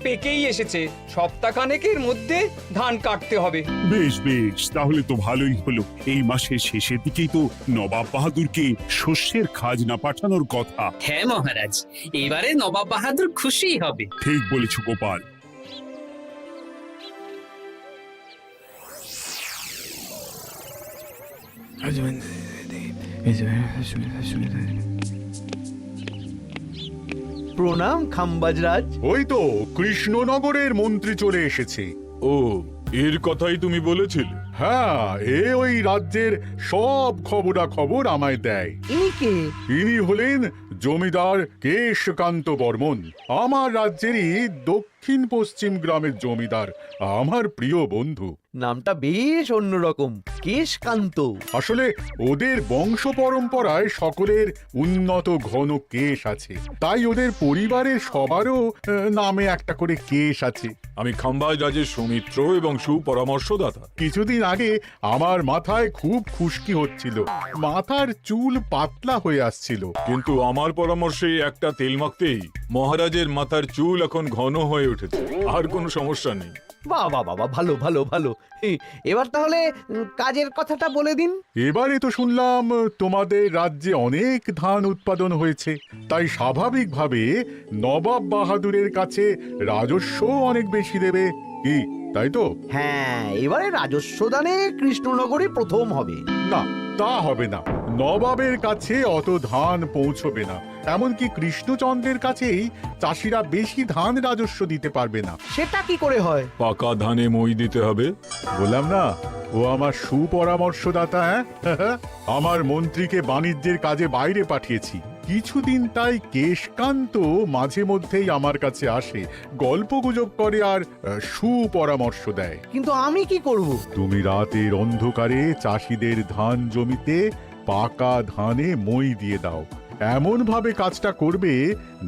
পেকেই এসেছে, সপ্তাহখানেকের মধ্যে ধান কাটতে হবে। বেশ বেশ, তাহলে তো ভালোই হলো। এই মাসের শেষের দিকেই তো নবাব বাহাদুরকে শস্যের খাজনা পাঠানোর কথা। হ্যাঁ মহারাজ, এবারে নবাব বাহাদুর খুশি হবে। ঠিক বলেছ গোপাল। প্রণাম খাম্বাজরাজ। ওই তো কৃষ্ণনগরের মন্ত্রী চলে এসেছে। ও, এর কথাই তুমি বলেছিলে? হ্যাঁ, ওই রাজ্যের সব খবরাখবর আমায় দেয়। ইনি কে? ইনি হলেন জমিদার কেশকান্ত বর্মন, আমার রাজ্যেরই দক্ষিণ পশ্চিম গ্রামের জমিদার, আমার প্রিয় বন্ধু। নামটা বেশ অন্যরকম, কেশকান্ত। আসলে ওদের বংশ পরম্পরায় সকলের উন্নত ঘন কেশ আছে, তাই ওদের পরিবারের সবারও নামে একটা করে কেশ আছে। আমি খাম্বাজ রাজের সৌমিত্র এবং সুপরামর্শদাতা। কিছুদিন আগে আমার মাথায় খুব খুশকি হচ্ছিল, মাথার চুল পাতলা হয়ে আসছিল। কিন্তু আমার পরামর্শে একটা তেল মাখতেই মহারাজের মাথার চুল এখন ঘন হয়ে উঠেছে, আর কোনো সমস্যা নেই। বাবা বাবা, ভালো ভালো ভালো। এবার তাহলে কাজের কথাটা বলে দিন। এবারে তো শুনলাম তোমাদের রাজ্যে অনেক ধান উৎপাদন হয়েছে, তাই স্বাভাবিকভাবে নবাব বাহাদুরের কাছে রাজস্ব অনেক বেশি দেবে, কি তাই তো? হ্যাঁ, এবারে রাজস্ব দানে কৃষ্ণনগরই প্রথম হবে। না, তা হবে না। নবাবের কাছে অত ধান পৌঁছবে না, এমনকি কৃষ্ণচন্দ্রের কাছেই চাষিরা বেশি ধান রাজস্ব দিতে পারবে না। সেটা কি করে হয়? পাকা ধানে মই দিতে হবে। বললাম না, ও আমার সুপরামর্শদাতা। হ্যাঁ, আমার মন্ত্রীকে বাণিজ্যের কাজে বাইরে পাঠিয়েছি কিছুদিন, তাই কেশকান্ত মাঝে মধ্যেই আমার কাছে আসে, গল্পগুজব করে আর সুপরামর্শ দেয়। কিন্তু আমি কি করব? তুমি রাতের অন্ধকারে চাষিদের ধান জমিতে পাকা ধানে মই দিয়ে দাও, এমন ভাবে কাজটা করবে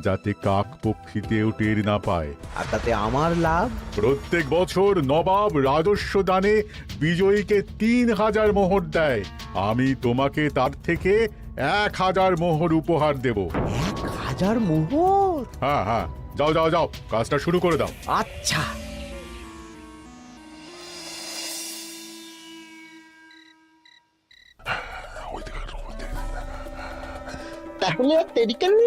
যাতে কাকপক্ষীতেও টের না পায়। আর তাতে আমার লাভ? প্রত্যেক বছর নবাব রাজস্ব দানে বিজয়ীকে ৩,০০০ মোহর দেয়, আমি তোমাকে তার থেকে ১,০০০ মোহর উপহার দেব। ১,০০০ মোহর? হ্যাঁ হ্যাঁ, যাও যাও যাও, কাজটা শুরু করে দাও। আচ্ছা। তাহলে আর দেরি কেন,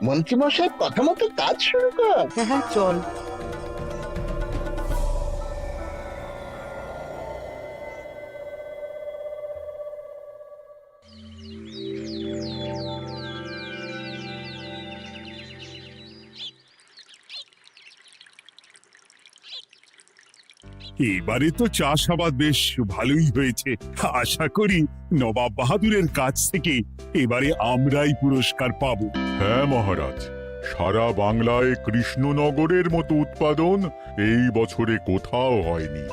মন্ত্রীমশাইয়ের কথা মতো কাজ শুরু কর। হ্যাঁ হ্যাঁ, চল। এবারে তো চাষাবাদ বেশ ভালোই হয়েছে। আশা করি নবাব বাহাদুরের কাছ থেকে এবারে আমরাই পুরস্কার পাবো। হ্যাঁ মহারাজ, সারা বাংলায় কৃষ্ণনগরের মতো উৎপাদন এই বছরে কোথাও হয়নি।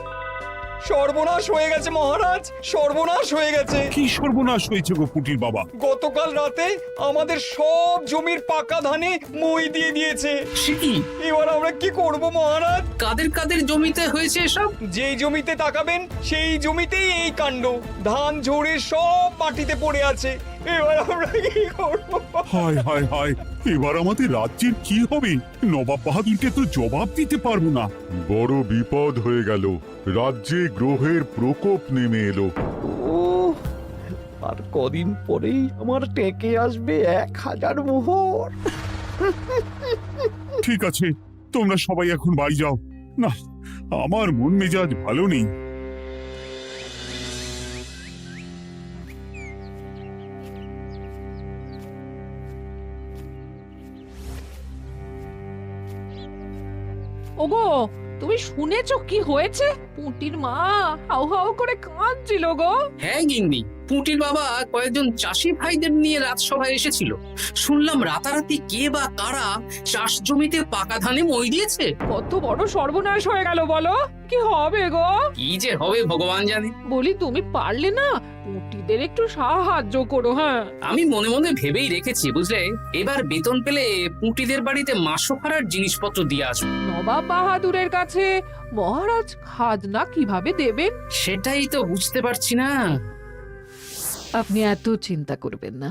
সর্বনাশ হয়ে গেছে মহারাজ, সর্বনাশ হয়ে গেছে। কি সর্বনাশ হয়েছে গো পুটির বাবা? গতকাল রাতে আমাদের সব জমির পাকা ধানে মই দিয়ে দিয়েছে। সে কি? এবার আমরা কি করব মহারাজ? কাদের কাদের জমিতে হয়েছে এসব? যেই জমিতে তাকাবেন সেই জমিতেই এই কাণ্ড, ধান ঝরে সব মাটিতে পড়ে আছে। এবার আমরা কি করব? হায় হায় হায়, এবার আমাদের রাজ্যের কি হবে? নবাব বাহাদুরকে তো জবাব দিতে পারবো না। বড় বিপদ হয়ে গেল, রাজ্যে গ্রহের প্রকোপ নেমে এলো। ও, আর কদিন পরেই আমার টেকে আসবে ১,০০০ মোহর। ঠিক আছে, তোমরা সবাই এখন বাড়ি যাও। না, আমার মন মেজাজ ভালো নেই। ওগো, তুমি শুনেছো কি হয়েছে? পুঁটির মা হাউ হাউ করে কাঁদছিল গো। হ্যাঁ গিন্নি, পুঁটির বাবা কয়েকজন চাষি ভাইদের নিয়ে রাজসভায় এসেছিল। শুনলাম রাতারাতি কে বা কারা চাষ জমিতে পাকা ধানে মই দিয়েছে। কত বড় সর্বনাশ হয়ে গেল বলো, কি হবে গো? কি যে হবে ভগবান জানে। বলি, তুমি পারলে না পুঁটিদের একটু সাহায্য করো। হ্যাঁ, আমি মনে মনে ভেবেই রেখেছি বুঝলে, এবার বেতন পেলে পুঁটিদের বাড়িতে মাসোহারার জিনিসপত্র দিয়ে আসবো। নবাব বাহাদুরের কাছে মহারাজ খাজনা কিভাবে দেবেন? সেটাই তো বুঝতে পারছি না। আপনি এত চিন্তা করবেন না।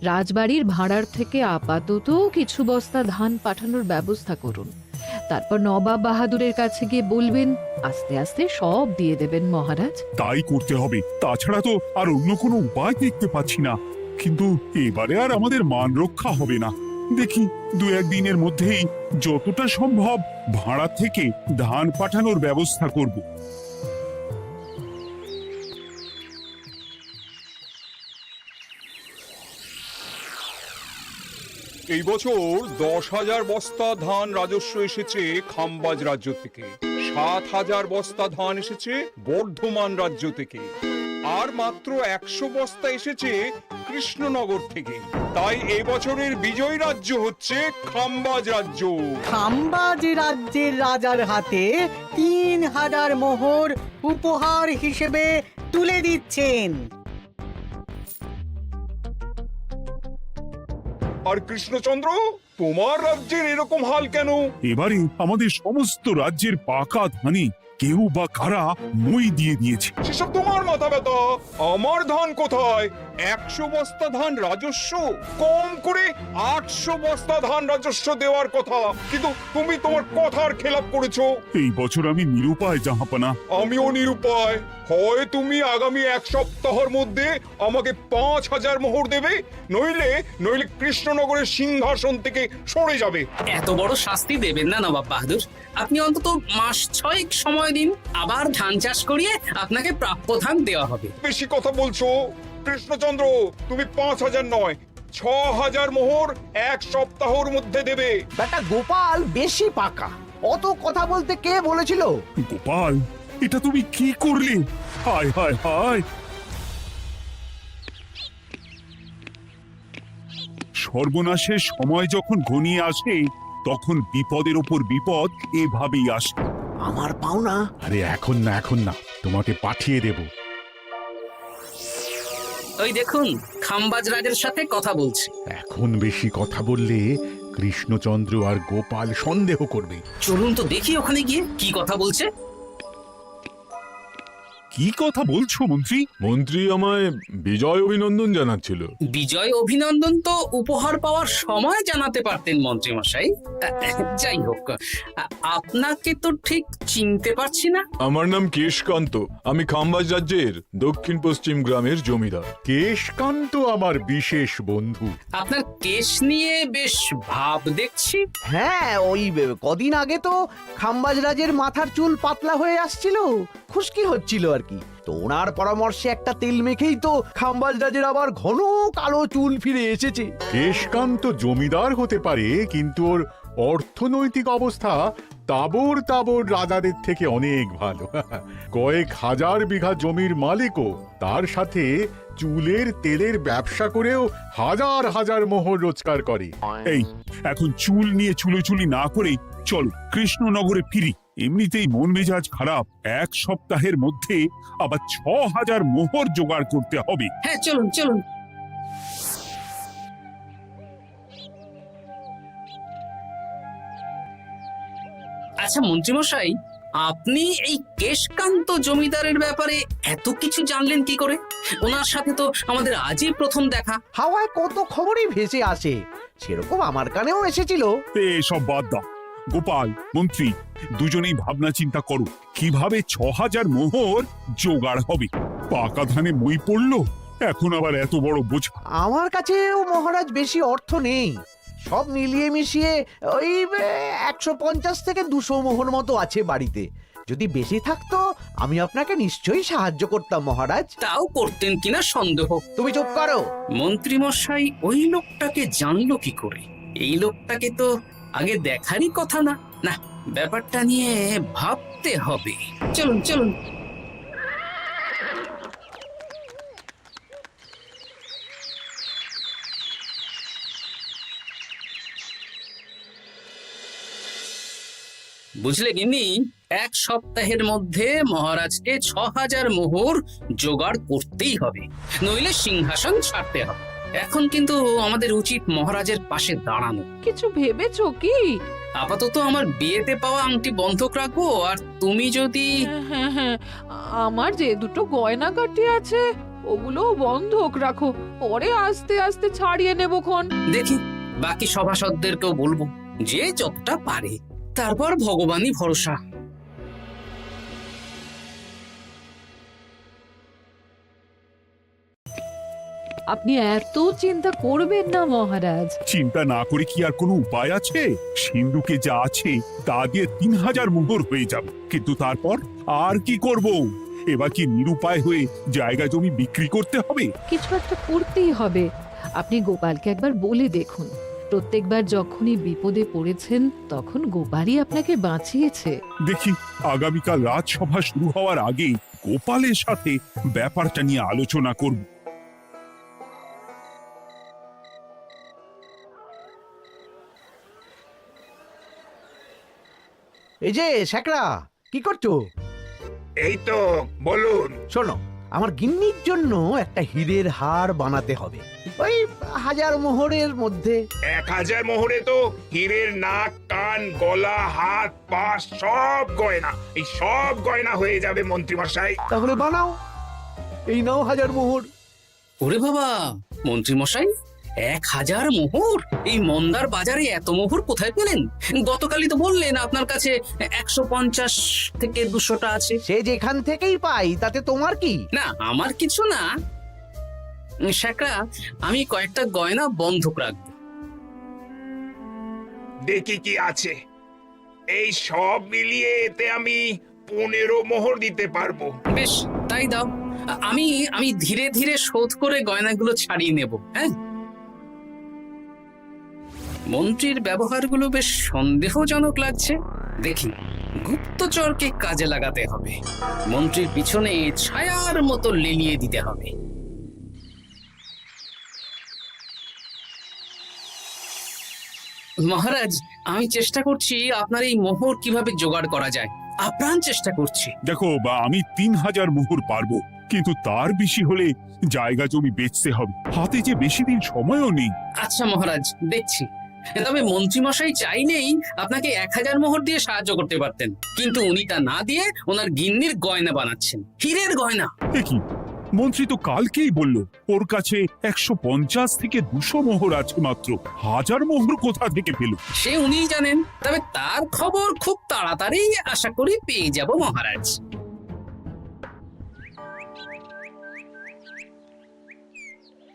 রাজবাড়ির ভাড়ার থেকে আপাতত কিছু বস্তা ধান পাঠানোর ব্যবস্থা করুন, তারপর নবাব বাহাদুরের কাছে গিয়ে বলবেন, আস্তে আস্তে সব দিয়ে দেবেন মহারাজ। তাই করতে হবে, তাছাড়া তো আর অন্য কোনো উপায় দেখতে পাচ্ছি না। কিন্তু এবারে আর আমাদের মান রক্ষা হবে না। দেখি 2-1 দিনের মধ্যেই যতটা সম্ভব ভাড়া থেকে ধান পাঠানোর ব্যবস্থা করব। এই বছর 10,000 বস্তা ধান রাজস্ব এসেছে খাম্বাজ রাজ্য থেকে, 7,000 বস্তা ধান এসেছে বর্ধমান রাজ্য থেকে, আর মাত্র 100 বস্তা এসেছে কৃষ্ণনগর থেকে। তাই এই বছরের বিজয়ী রাজ্য হচ্ছে খাম্বাজ রাজ্য। খাম্বাজ রাজ্যের রাজার হাতে 3,000 মোহর উপহার হিসেবে তুলে দিচ্ছেন। আর কৃষ্ণচন্দ্র, তোমার রাজ্যের এরকম হাল কেন? এবারে আমাদের সমস্ত রাজ্যের পাকা ধানে কেউ বা কারা মই দিয়ে দিয়েছে। সেসব তোমার মাথা ব্যথা। আমার ধান কোথায়? 100 বস্তা ধান রাজস্ব, কম করে 800 বস্তা ধান রাজস্ব দেওয়ার কথা, কিন্তু তুমি তোমার কথার খেলাপ করেছো। এই বছর আমি নিরুপায় জাহাপানা। আমিও নিরুপায়। হয় তুমি আগামী 1 সপ্তাহের মধ্যে আমাকে 5,000 মোহর দেবে, নইলে কৃষ্ণনগরের সিংহাসন থেকে সরে যাবে। এত বড় শাস্তি দেবেন না নবাব বাহাদুর। আপনি অন্তত মাস 6 সময় দিন, আবার ধান চাষ করিয়ে আপনাকে প্রাপ্য ধান দেওয়া হবে। বেশি কথা বলছো কৃষ্ণচন্দ্র। তুমি 5,000 নয়, 6,000 মোহর 1 সপ্তাহের মধ্যে দেবে। বেটা গোপাল বেশি পাকা, অত কথা বলতে কে বলেছিল? গোপাল, এটা তুমি কি করলে? হায় হায় হায়! সর্বনাশের সময় যখন ঘনিয়ে আসে, তখন বিপদের ওপর বিপদ এভাবেই আসে। আমার পাওনা। আরে এখন না, তোমাকে পাঠিয়ে দেব। ওই দেখুন, খাম্বাজ রাজের সাথে কথা বলছে। এখন বেশি কথা বললে কৃষ্ণচন্দ্র আর গোপাল সন্দেহ করবে। চলুন তো দেখি ওখানে গিয়ে কি কথা বলছে। কি কথা বলছো মন্ত্রী? মন্ত্রী আমায় বিজয় অভিনন্দন জানাচ্ছিল। বিজয় অভিনন্দন তো উপহার পাওয়ার সময় জানাতে পারতেন মন্ত্রী মশাই। যাই হোক, আপনাকে তো ঠিক চিনতে পারছি না। আমার নাম কেশকান্ত, আমি খাম্বাজ রাজ্যের দক্ষিণ পশ্চিম গ্রামের জমিদার। কেশকান্ত আমার বিশেষ বন্ধু। আপনার কেশ নিয়ে বেশ ভাব দেখছি। হ্যাঁ, ওই কদিন আগে তো খাম্বাজ রাজের মাথার চুল পাতলা হয়ে আসছিল, খুশকি হচ্ছিল আর কি। তো ওনার পরামর্শে একটা তেল মেখেই তো খাম্বাজ রাজের আবার ঘন কালো চুল ফিরে এসেছে। কেশকান্ত জমিদার হতে পারে, কিন্তু ওর অর্থনৈতিক অবস্থা তাবর রাজাদের থেকে অনেক ভালো। কয়েক হাজার বিঘা জমির মালিকও, তার সাথে চুলের তেলের ব্যবসা করেও হাজার হাজার মোহর রোজগার করে। এই, এখন চুল নিয়ে চুলোচুলি না করে চলো কৃষ্ণনগরে ফিরি। এমনিতেই মন মেজাজ খারাপ, 1 সপ্তাহের মধ্যে আবার 6,000 মোহর জোগাড় করতে হবে। হ্যাঁ, চলুন চলুন। আচ্ছা মন্ত্রীমশাই, আপনি এই কেশকান্ত জমিদারের ব্যাপারে এত কিছু জানলেন কি করে? ওনার সাথে তো আমাদের আজই প্রথম দেখা। হাওয়ায় কত খবরই ভেসে আসে, সেরকম আমার কানেও এসেছিল। এসব বাদ দাও। গোপাল, মন্ত্রী, দুজনেই ভাবনা চিন্তা করো কিভাবে 6,000 মোহর জোগাড় হবে। পাকা ধানে মই পড়লো, এখন আবার এত বড় বোঝা। আমার কাছেও মহারাজ বেশি অর্থ নেই, সব মিলিয়ে মিশিয়ে ওই 150 থেকে 200 মোহর মতো আছে বাড়িতে। যদি বেশি থাকতো আমি আপনাকে নিশ্চয়ই সাহায্য করতাম মহারাজ। তাও করতেন কিনা সন্দেহ। তুমি চুপ করো। মন্ত্রীমশাই ওই লোকটাকে জানলো কি করে? এই লোকটাকে তো আগে দেখারই কথা না। না, ব্যাপারটা নিয়ে ভাবতে হবে। চলুন চলুন। বুঝলে গিন্নি, 1 সপ্তাহের মধ্যে মহারাজকে 6,000 মোহর জোগাড় করতেই হবে, নইলে সিংহাসন ছাড়তে হবে। এখন কিন্তু আমাদের উচিত মহারাজের পাশে দাঁড়ানো। কিছু ভেবেছো কি? আপাতত আমার বিয়েতে পাওয়া আংটি বন্ধক রাখবো, আর তুমি যদি... হ্যাঁ হ্যাঁ, আমার যে দুটো গয়নাগাটি আছে ওগুলো বন্ধক রাখো, পরে আস্তে আস্তে ছাড়িয়ে নেবো খন। দেখি বাকি সভাসদদেরকেও বলবো, যে যতটা পারে। তারপর ভগবানই ভরসা। আপনি এত চিন্তা করবেন না মহারাজ। চিন্তা না করে কি আর কোনো উপায় আছে? সিন্ধুকে যা আছে তা দিয়ে 3000 মোহর হয়ে যাবে, কিন্তু তারপর আর কি করব? এবার কি নিরুপায় হয়ে জায়গা জমি বিক্রি করতে হবে? কিছু একটা করতেই হবে। আপনি গোপালকে একবার বলে দেখুন, প্রত্যেকবার যখনই বিপদে পড়েছেন তখন গোপালই আপনাকে বাঁচিয়েছে। দেখি আগামীকাল রাজসভা শুরু হওয়ার আগে গোপালের সাথে ব্যাপারটা নিয়ে আলোচনা করব। এই যে শ্যাকরা, কি করছো? এই তো, বলুন। শোনো, আমার গিন্নির জন্য একটা হীরের হার বানাতে হবে, ওই 1000 মোহরের মধ্যে। 1000 মোহরে তো হীরের নাক, কান, গলা, হাত, পা সব গয়না, এই সব গয়না হয়ে যাবে মন্ত্রী মশাই। তাহলে বানাও, এই নাও 1000 মোহর। ওরে বাবা, মন্ত্রী মশাই 1000 মোহর! এই মন্দার বাজারে এত মোহর কোথায় পেলেন? গতকালই তো বললেন আপনার কাছে 150 থেকে 200টা আছে। সে যেখান থেকেই পাই তাতে তোমার কি? না, আমার কিছু না। শ্যাকরা, আমি কয়েকটা গয়না বন্ধক রাখবো। দেখি কি আছে। এই সব মিলিয়ে এতে আমি 15 মোহর দিতে পারবো। বেশ, তাই দাও। আমি আমি ধীরে ধীরে শোধ করে গয়নাগুলো ছাড়িয়ে নেব। হ্যাঁ, মন্ত্রীর ব্যবহারগুলো বেশ সন্দেহজনক লাগছে। দেখি, গুপ্তচরকে কাজে লাগাতে হবে। মন্ত্রীর পিছনে ছায়ার মতো লেলিয়ে দিতে হবে। মহারাজ, আমি চেষ্টা করছি আপনার এই মোহর কিভাবে জোগাড় করা যায়, আপ্রাণ চেষ্টা করছি। দেখো আমি 3000 মোহর পারবো, কিন্তু তার বেশি হলে জায়গা জমি বেচতে হবে, হাতে যে বেশি দিন সময়ও নেই। আচ্ছা মহারাজ, দেখছি। তবে মন্ত্রীমশাই চাইলেই আপনাকে 1000 মোহর দিয়ে সাহায্য করতে পারতেন, কিন্তু উনি তা না দিয়ে ওনার গিন্নির গয়না বানাচ্ছেন, হীরের গয়না। দেখি, মন্ত্রী তো কালকেই বলল ওর কাছে 150 থেকে 200 মোহর আছে মাত্র। 1000 মোহর কোথা থেকে পেল? সে উনিই জানেন। তবে তার খবর খুব তাড়াতাড়ি আশা করি পেয়ে যাব মহারাজ।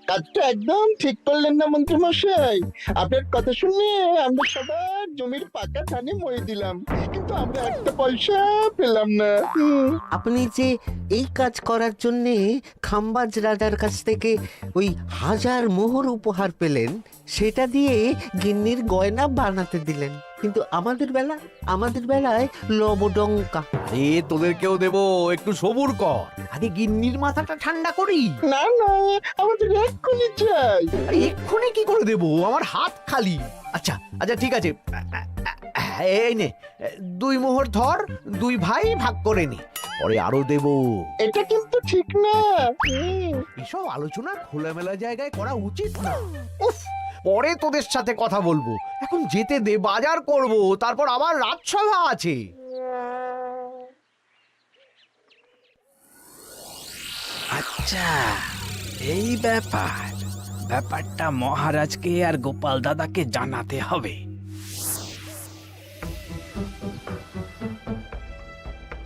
কাজটা একদম ঠিক করলেন না মন্ত্রী মশাই। আপনার কথা শুনে আমরা সবার জমির পাকা ধানে মই দিলাম, কিন্তু আমরা একটা পয়সা পেলাম না। আপনি যে এই কাজ করার জন্যে খাম্বাজ রাজার কাছ থেকে ওই 1000 মোহর উপহার পেলেন, সেটা দিয়ে গিন্নির গয়না বানাতে দিলেন, কিন্তু আমাদের বেলায় লবডঙ্কা। আরে তোদেরকেও দেবো, একটু সবুর কর, আগে গিন্নির মাথাটা ঠান্ডা করি। না না, আমাদের এক্ষুনি চাই। আরে এক্ষুনি কি করে দেবো, আমার হাত খালি। আচ্ছা আচ্ছা, ঠিক আছে, এই নে 2 মোহর ধর, 2 ভাই ভাগ করে নি, পরে আরো দেবো। এটা কিন্তু ঠিক না। এসব আলোচনা খোলামেলা জায়গায় করা উচিত না। উফ, পরে তোদের সাথে কথা বলবো, এখন যেতে দে, বাজার করব, তারপর আবার রাজসভা আছে। আচ্ছা, এই ব্যাপারটা মহারাজকে আর গোপাল দাদাকে জানাতে হবে।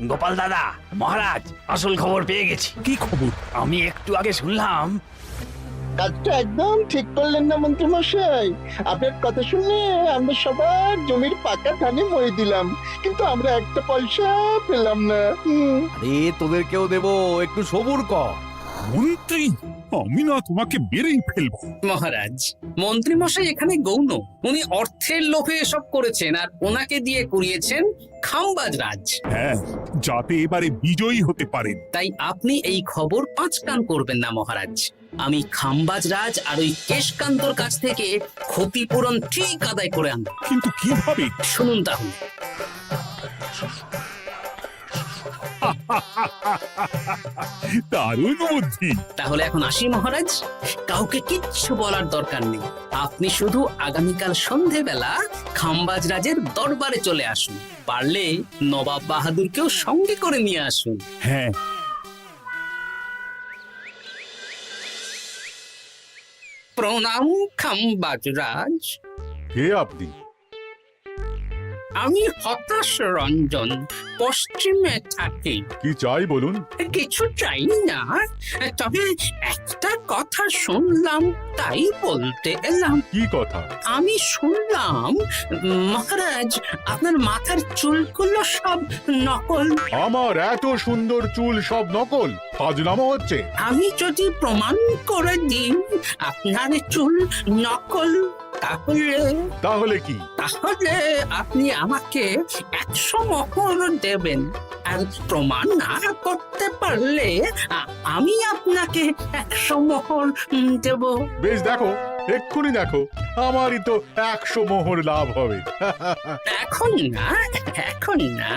গোপাল দাদা, মহারাজ আসল খবর পেয়ে গেছি। কি খবর? আমি একটু আগে শুনলাম। কাজটা একদম ঠিক করলেন না মন্ত্রী মশাই। আপনার কথা শুনে আমরা সবার জমির পাকা ধানে মই দিলাম, কিন্তু আমরা একটা পয়সা পেলাম না। আরে তোদেরকেও দেবো, একটু সবুর কর। মন্ত্রী, আমি না তোমাকে বেরেই ফেলবো। মহারাজ, মন্ত্রী মশাই এখানে গৌণ। উনি অর্থের লোভে এসব করেছেন, আর ওনাকে দিয়ে করিয়েছেন খাম্বাজ রাজ। হ্যাঁ, যাতে এবারে বিজয়ী হতে পারেন। তাই আপনি এই খবর 5 কান করবেন না মহারাজ। আমি খাম্বাজ রাজ আর ওই কেশকান্তর কাছ থেকে ক্ষতিপূরণ ঠিক আদায় করে আনব। কিন্তু কিভাবে? শুনুন তাহলে। দারুণ বুদ্ধি। তাহলে এখন আসি মহারাজ, কাউকে কিচ্ছু বলার দরকার নেই। আপনি শুধু আগামীকাল সন্ধেবেলা খাম্বাজ রাজের দরবারে চলে আসুন, পারলে নবাব বাহাদুরকেও সঙ্গে করে নিয়ে আসুন। হ্যাঁ। প্রণাম খাম্বাজ রাজ। কে আপনি? আমি হতাশ রঞ্জন, পশ্চিমে থাকি। কি চাই বলুন? কিছু চাই না, তবে একটা কথা শুনলাম তাই বলতে এলাম। কি কথা? আমি শুনলাম মহারাজ আপনার মাথার চুলগুলো সব নকল। আমার এত সুন্দর চুল সব নকল? ফাজলামো হচ্ছে। আমি যদি প্রমাণ করে দিই আপনার চুল নকল, তাহলে কি? তাহলে আপনি আমাকে 100 মোহর দেবেন, আর প্রমাণ না করতে পারলে আমি আপনাকে 100 মোহর দেব। বেশ, দেখো, এক্ষুনি দেখো, আমারই তো 100 মোহর লাভ হবে। এখন না, এখন না,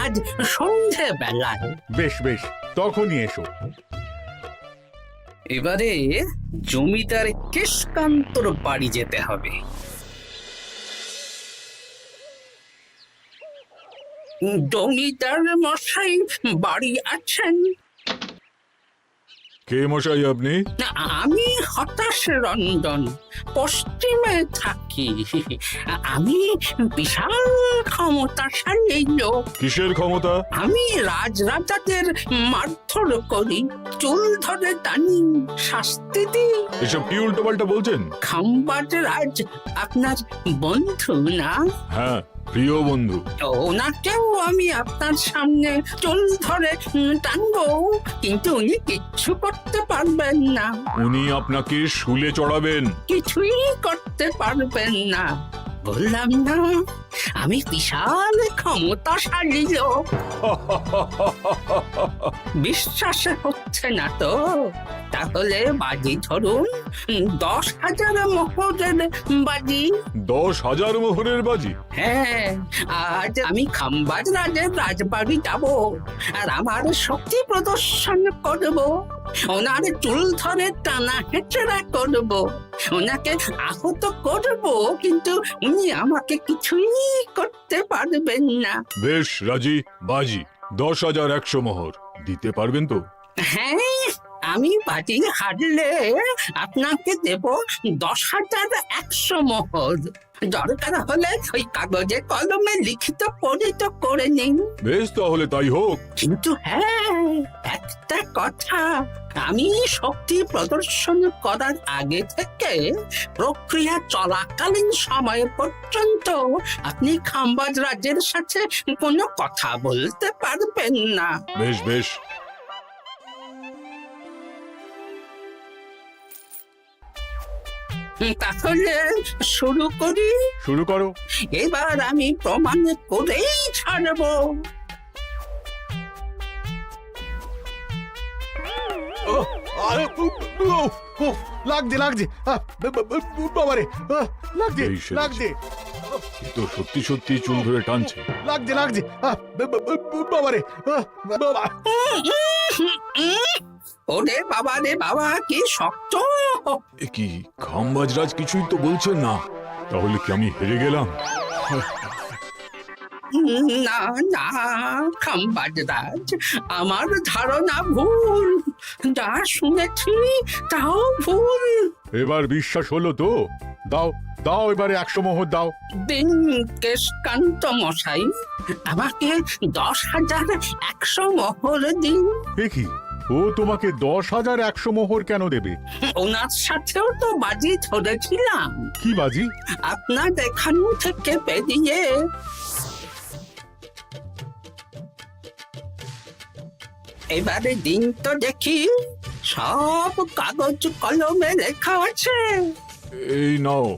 আজ সন্ধে বেলায়। বেশ বেশ, তখনই এসো। এবারে জমিদার কেশকান্তর বাড়ি যেতে হবে। জমিদার মশাই বাড়ি আছেন? কে মশাই আপনি? না, আমি হতাশ রঞ্জন, পশ্চিমে থাকি। আমি বিশাল ক্ষমতাশালী লোক। কিসের ক্ষমতা? আমি রাজরাজাদের মারধর করি, চুল ধরে টানি, শাস্তি দিই। এসব কি উল্টো পাল্টা বলছেন? খাম্বাজ রাজ আপনার বন্ধু না? হ্যাঁ, প্রিয় বন্ধু। ওনাকেও আমি আপনার সামনে চুল ধরে টানবো, কিন্তু উনি কিচ্ছু করতে পারবেন না। উনি আপনাকে শুলে চড়াবেন। কিছুই করতে পারবেন না, বললাম না আমি বিশাল ক্ষমতাশালী লোক। বিশ্বাস হচ্ছে না তো? তাহলে বাজি ধরুন, 10,000 মোহরের বাজি। 10,000 মোহরের বাজি? হ্যাঁ, আজ আমি খাম্বাজ রাজের রাজবাড়ি যাব, আর আমার শক্তি প্রদর্শন করব। ওনার চুল ধরে টানা হেঁচড়া করব, ওনাকে আহত করব, কিন্তু উনি আমাকে কিছুই করতে পারবেন না। বেশ, রাজি। বাজি 10,100 মোহর দিতে পারবেন তো? হ্যাঁ, আমি বাজি হারলে আপনাকে দেব 10,100 মোহর। দরকার হলে ওই কাগজে কলমে লিখিত পরিত করে নিন। বেশ, তাহলে তাই হোক। কিন্তু হ্যাঁ, একটা কথা, আমি শক্তি প্রদর্শন করার আগে থেকে প্রক্রিয়া চলাকালীন সময় পর্যন্ত আপনি খাম্বাজ রাজ্যের সাথে কোনো কথা বলতে পারবেন না। বেশ বেশ। তাহলে শুরু করি। শুরু করো। এবার আমি প্রমাণ করেই ছাড়বো। লাগছে লাগছে, বাবারে, লাগছে এই সেরেছে। লাগছে এ তো সত্যি সত্যি চুল ধরে টানছে। লাগছে লাগছে, বাবারে, বাবা। ওরে বাবা রে বাবা, কি শক্ত! এ কি, খাম্বাজরাজ কিছুই তো বলছেন না। তাহলে কি আমি হেরে গেলাম? না না খাম্বাজ রাজ, আমার ধারণা ভুল, যা শুনেছি তাও ভুল। এবার বিশ্বাস হলো তো? দাও দাও, এবারে 100 মোহর দাও। দিন কেশকান্ত মশাই, আমাকে 10,100 মোহর দিন। এ কি, ও তোমাকে 10,100 মোহর কেন দেবে? ওনার সাথেও তো বাজি ধরেছিলাম। কি বাজি? আপনার এখান থেকে বেরিয়ে এবারে দিন তো দেখি, সব কাগজ কলমে লেখা আছে। এই নাও।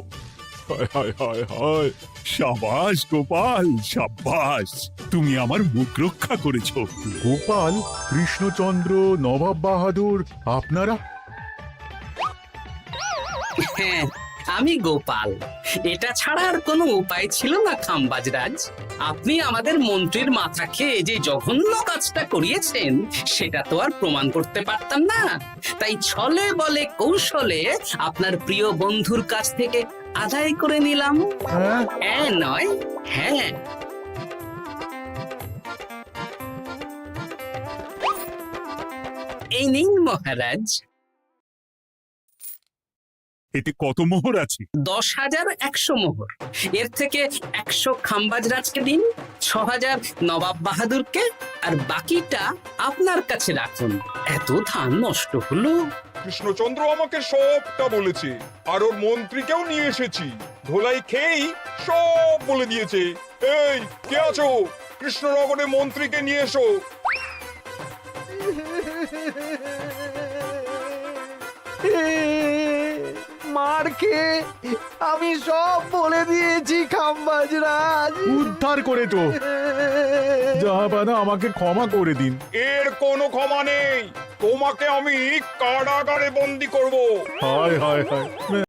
হায় হায় হায় হায়। সাবাস গোপাল, সাবাস, তুমি আমার মুখ রক্ষা করেছো। গোপাল, কৃষ্ণচন্দ্র, নবাব বাহাদুর, আপনারা? হ্যাঁ, আমি গোপাল। এটা ছাড়া আর কোনো উপায় ছিল না খাম্বাজরাজ। আপনি আমাদের মন্ত্রীর মাথা খেয়ে যে জঘন্য কাজটা করিয়েছেন, সেটা তো আর প্রমাণ করতে পারতাম না। তাই ছলে বলে কৌশলে আপনার প্রিয় বন্ধুর কাছ থেকে আদায় করে নিলাম। হ্যাঁ নয়, হ্যাঁ। এই নিন মহারাজ। এতে কত মোহর আছে? 10,100 মোহর। এর থেকে 100 খাম্বাজ রাজকে দিন, 6,000 নবাব বাহাদুরকে, আর বাকিটা আপনার কাছে রাখুন। এত ধান নষ্ট হলো। কৃষ্ণচন্দ্র আমাকে সবটা বলেছে, আর ওর মন্ত্রীকেও নিয়ে এসেছি। ধোলাই খেয়েই সব বলে দিয়েছে। এই কে আছো? কৃষ্ণনগরে মন্ত্রীকে নিয়ে এসো। মার খেয়ে আমি সব বলে দিয়েছি খাম্বাজ রাজ। উদ্ধার করে তো জাহাপানা, আমাকে ক্ষমা করে দিন। এর কোনো ক্ষমা নেই। তোমাকে আমি কারাগারে বন্দি করব। হায় হায় হায়